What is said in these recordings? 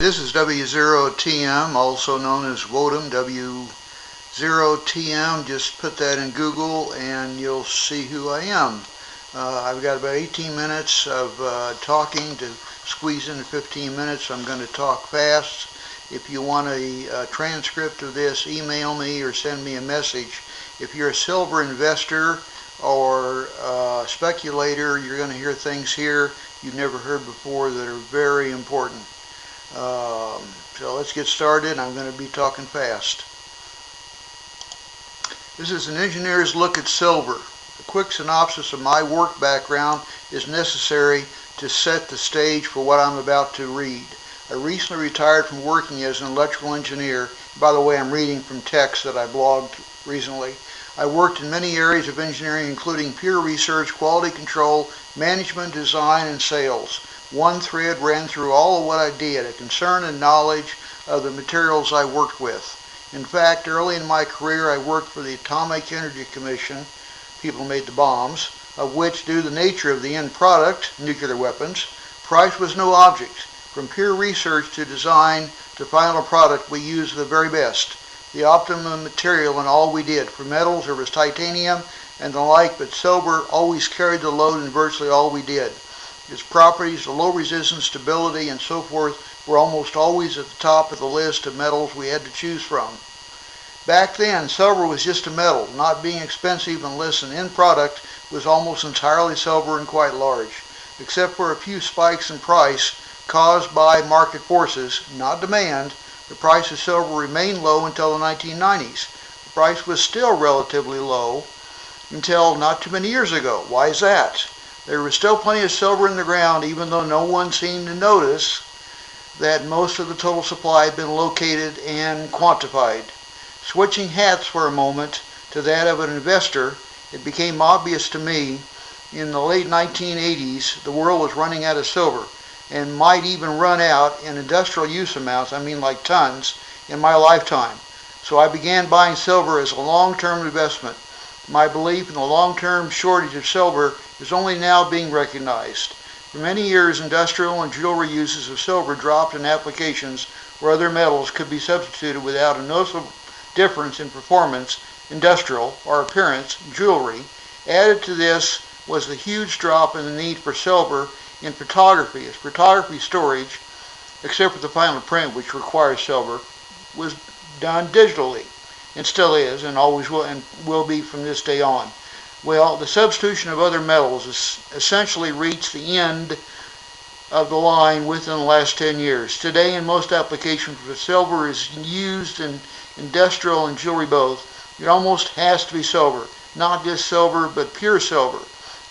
This is W0TM, also known as WOTM, W0TM. Just put that in Google and you'll see who I am. I've got about 18 minutes of talking to squeeze into 15 minutes. I'm going to talk fast. If you want a transcript of this, email me or send me a message. If you're a silver investor or speculator, you're going to hear things here you've never heard before that are very important. So let's get started. I'm going to be talking fast. This is an engineer's look at silver. A quick synopsis of my work background is necessary to set the stage for what I'm about to read. I recently retired from working as an electrical engineer. By the way, I'm reading from text that I blogged recently. I worked in many areas of engineering, including peer research, quality control, management, design, and sales. One thread ran through all of what I did, a concern and knowledge of the materials I worked with. In fact, early in my career, I worked for the Atomic Energy Commission, people who made the bombs, of which, due to the nature of the end product, nuclear weapons, price was no object. From peer research to design to final product, we used the very best, the optimum material in all we did. For metals, there was titanium and the like, but silver always carried the load in virtually all we did. Its properties, the low resistance, stability, and so forth were almost always at the top of the list of metals we had to choose from. Back then, silver was just a metal, not being expensive unless an end product was almost entirely silver and quite large. Except for a few spikes in price caused by market forces, not demand, the price of silver remained low until the 1990s. The price was still relatively low until not too many years ago. Why is that? There was still plenty of silver in the ground, even though no one seemed to notice that most of the total supply had been located and quantified. Switching hats for a moment to that of an investor, it became obvious to me in the late 1980s the world was running out of silver and might even run out in industrial use amounts, I mean like tons, in my lifetime. So I began buying silver as a long-term investment. My belief in the long-term shortage of silver is only now being recognized. For many years, industrial and jewelry uses of silver dropped in applications where other metals could be substituted without a noticeable difference in performance, industrial, or appearance, jewelry. Added to this was the huge drop in the need for silver in photography, as photography storage, except for the final print, which requires silver, was done digitally, and still is, and always will be from this day on. Well, the substitution of other metals has essentially reached the end of the line within the last 10 years. Today, in most applications where silver is used in industrial and jewelry both, it almost has to be silver. Not just silver, but pure silver.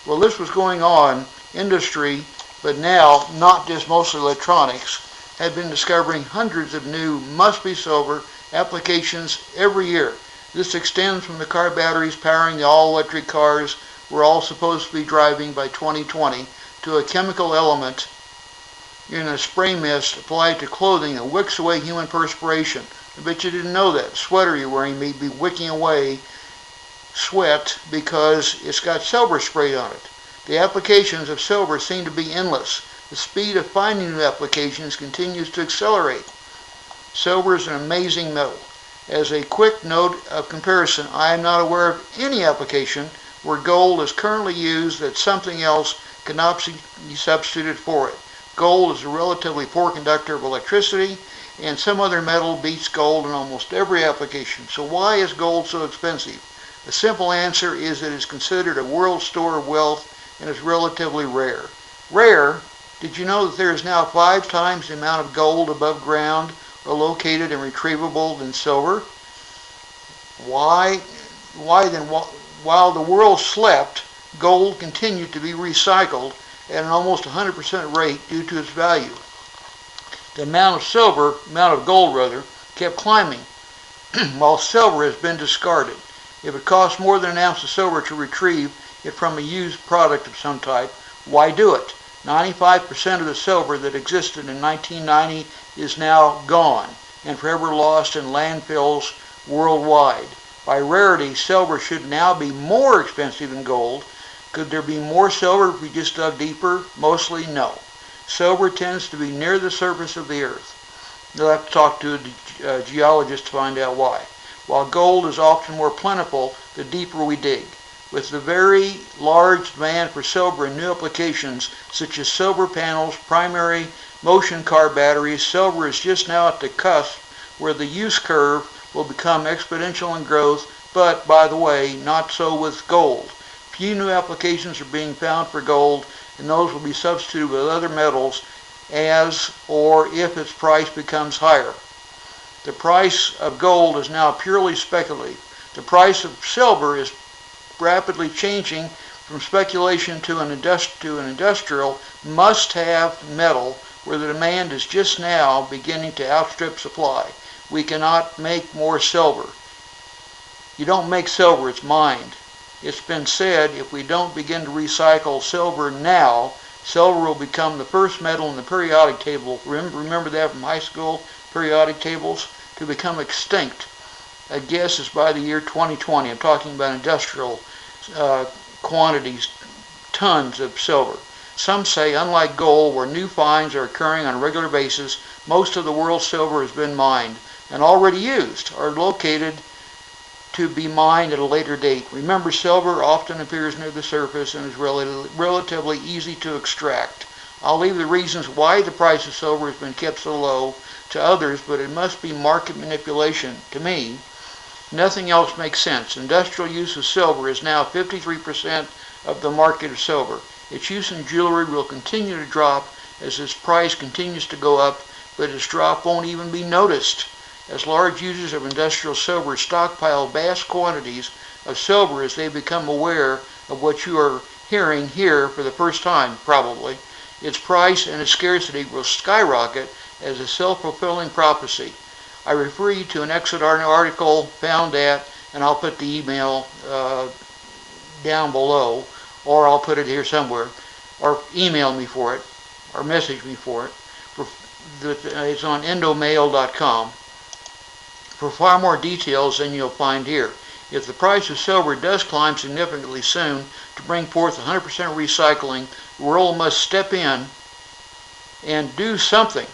Well, this was going on. Industry, but now not just mostly electronics, had been discovering hundreds of new must-be silver applications every year. This extends from the car batteries powering the all-electric cars we're all supposed to be driving by 2020 to a chemical element in a spray mist applied to clothing that wicks away human perspiration. I bet you didn't know that. The sweater you're wearing may be wicking away sweat because it's got silver sprayed on it. The applications of silver seem to be endless. The speed of finding new applications continues to accelerate. Silver is an amazing metal. As a quick note of comparison, I am not aware of any application where gold is currently used that something else cannot be substituted for it. Gold is a relatively poor conductor of electricity, and some other metal beats gold in almost every application. So why is gold so expensive? The simple answer is it is considered a world store of wealth and is relatively rare. Rare? Did you know that there is now 5 times the amount of gold above ground or located and retrievable than silver? Why then, while the world slept, gold continued to be recycled at an almost 100% rate due to its value. The amount of gold kept climbing, while silver has been discarded. If it costs more than an ounce of silver to retrieve it from a used product of some type, why do it? 95% of the silver that existed in 1990 is now gone and forever lost in landfills worldwide. By rarity, silver should now be more expensive than gold. Could there be more silver if we just dug deeper? Mostly no. Silver tends to be near the surface of the earth. You'll have to talk to a geologist to find out why. While gold is often more plentiful, the deeper we dig. With the very large demand for silver in new applications such as silver panels, primary motion car batteries, silver is just now at the cusp where the use curve will become exponential in growth, but, by the way, not so with gold. Few new applications are being found for gold, and those will be substituted with other metals as or if its price becomes higher. The price of gold is now purely speculative. The price of silver is rapidly changing from speculation to an industrial must-have metal where the demand is just now beginning to outstrip supply. We cannot make more silver. You don't make silver, it's mined. It's been said if we don't begin to recycle silver now, silver will become the first metal in the periodic table. Remember that from high school periodic tables? To become extinct. A guess is by the year 2020. I'm talking about industrial quantities, tons of silver. Some say, unlike gold, where new finds are occurring on a regular basis, most of the world's silver has been mined and already used or located to be mined at a later date. Remember, silver often appears near the surface and is relatively easy to extract. I'll leave the reasons why the price of silver has been kept so low to others, but it must be market manipulation. To me, nothing else makes sense. Industrial use of silver is now 53% of the market of silver. Its use in jewelry will continue to drop as its price continues to go up, but its drop won't even be noticed, as large users of industrial silver stockpile vast quantities of silver as they become aware of what you are hearing here for the first time, probably. Its price and its scarcity will skyrocket as a self-fulfilling prophecy. I refer you to an Exit article found at, and I'll put the email down below, or I'll put it here somewhere, or email me for it, or message me for it. It's on endomail.com for far more details than you'll find here. If the price of silver does climb significantly soon to bring forth 100% recycling, the world must step in and do something.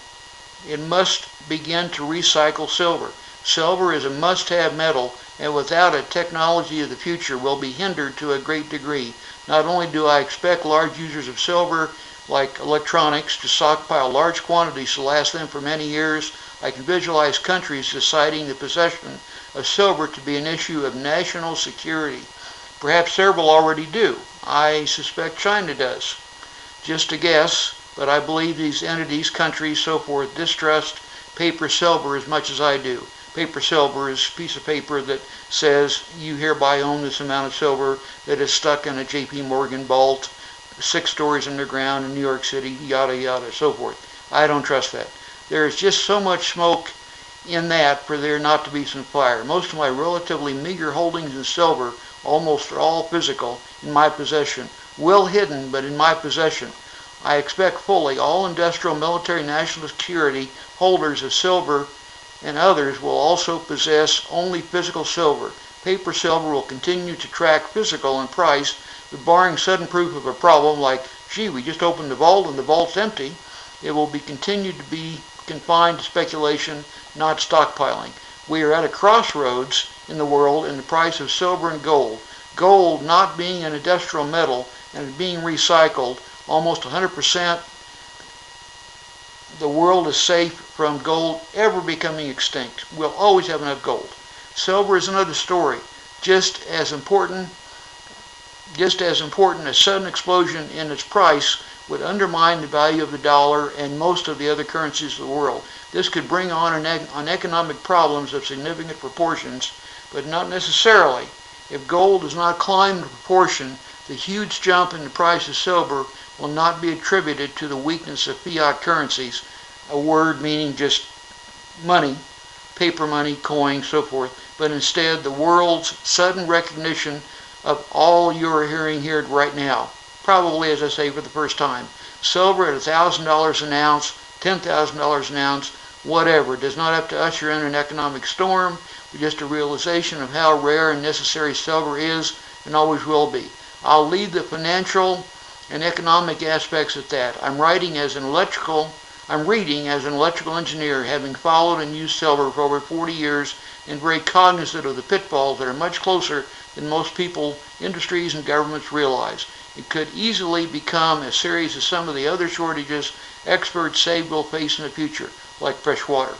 It must begin to recycle silver. Silver is a must-have metal, and without it, technology of the future will be hindered to a great degree. Not only do I expect large users of silver, like electronics, to stockpile large quantities to last them for many years, I can visualize countries deciding the possession of silver to be an issue of national security. Perhaps several already do. I suspect China does. Just a guess, but I believe these entities, countries, so forth, distrust paper silver as much as I do. Paper silver is a piece of paper that says you hereby own this amount of silver that is stuck in a JP Morgan vault 6 stories underground in New York City, yada yada, so forth. I don't trust that. There is just so much smoke in that for there not to be some fire. Most of my relatively meager holdings in silver, almost all physical, in my possession. Well hidden, but in my possession. I expect fully all industrial, military, national security holders of silver and others will also possess only physical silver. Paper silver will continue to track physical in price, but barring sudden proof of a problem like, gee, we just opened the vault and the vault's empty, it will be continued to be confined to speculation, not stockpiling. We are at a crossroads in the world in the price of silver and gold. Gold not being an industrial metal and being recycled almost 100%, the world is safe from gold ever becoming extinct. We'll always have enough gold. Silver is another story. Just as important, a sudden explosion in its price would undermine the value of the dollar and most of the other currencies of the world. This could bring on economic problems of significant proportions, but not necessarily. If gold does not climb in proportion, the huge jump in the price of silver will not be attributed to the weakness of fiat currencies, a word meaning just money, paper money, coin, so forth, but instead the world's sudden recognition of all you're hearing here right now, probably, as I say, for the first time. Silver at $1,000 an ounce, $10,000 an ounce, whatever, does not have to usher in an economic storm, but just a realization of how rare and necessary silver is and always will be. I'll leave the financial and economic aspects at that. I'm writing as an I'm reading as an electrical engineer, having followed and used silver for over 40 years and very cognizant of the pitfalls that are much closer than most people, industries, and governments realize. It could easily become as serious as some of the other shortages experts say we'll face in the future, like fresh water.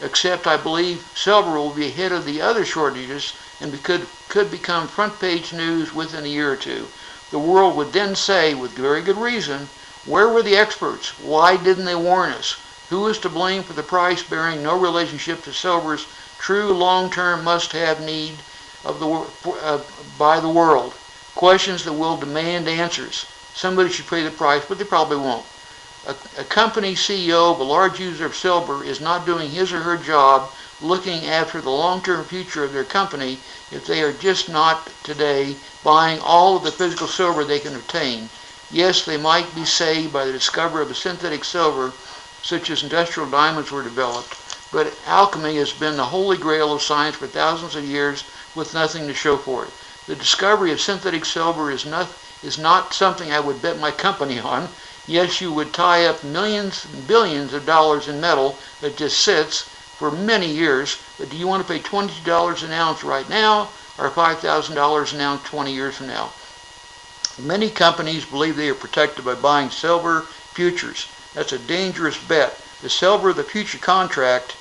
Except I believe silver will be ahead of the other shortages and could become front page news within a year or two. The world would then say, with very good reason, where were the experts? Why didn't they warn us? Who is to blame for the price bearing no relationship to silver's true long-term must-have need by the world? Questions that will demand answers. Somebody should pay the price, but they probably won't. A company CEO of a large user of silver is not doing his or her job looking after the long-term future of their company if they are just not today buying all of the physical silver they can obtain. Yes, they might be saved by the discovery of a synthetic silver, such as industrial diamonds were developed, but alchemy has been the holy grail of science for thousands of years with nothing to show for it. The discovery of synthetic silver is not something I would bet my company on. Yes, you would tie up millions and billions of dollars in metal that just sits for many years, but do you want to pay $22 an ounce right now or $5,000 an ounce 20 years from now? Many companies believe they are protected by buying silver futures. That's a dangerous bet. The silver, the future contract,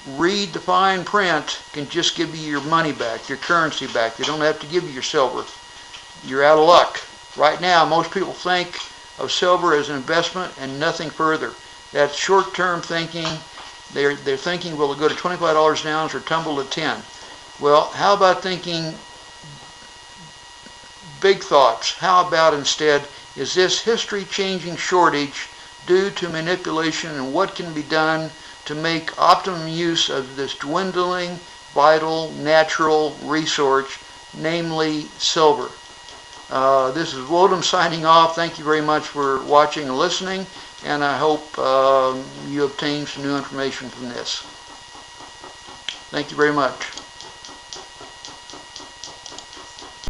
read the fine print, can just give you your money back, your currency back. They don't have to give you your silver. You're out of luck. Right now, most people think of silver as an investment and nothing further. That's short-term thinking. They're thinking, will it go to $25 an ounce or tumble to 10? Well, how about thinking big thoughts? How about instead, is this history-changing shortage due to manipulation, and what can be done to make optimum use of this dwindling, vital, natural resource, namely silver? This is Woדם signing off. Thank you very much for watching and listening, and I hope you obtain some new information from this. Thank you very much.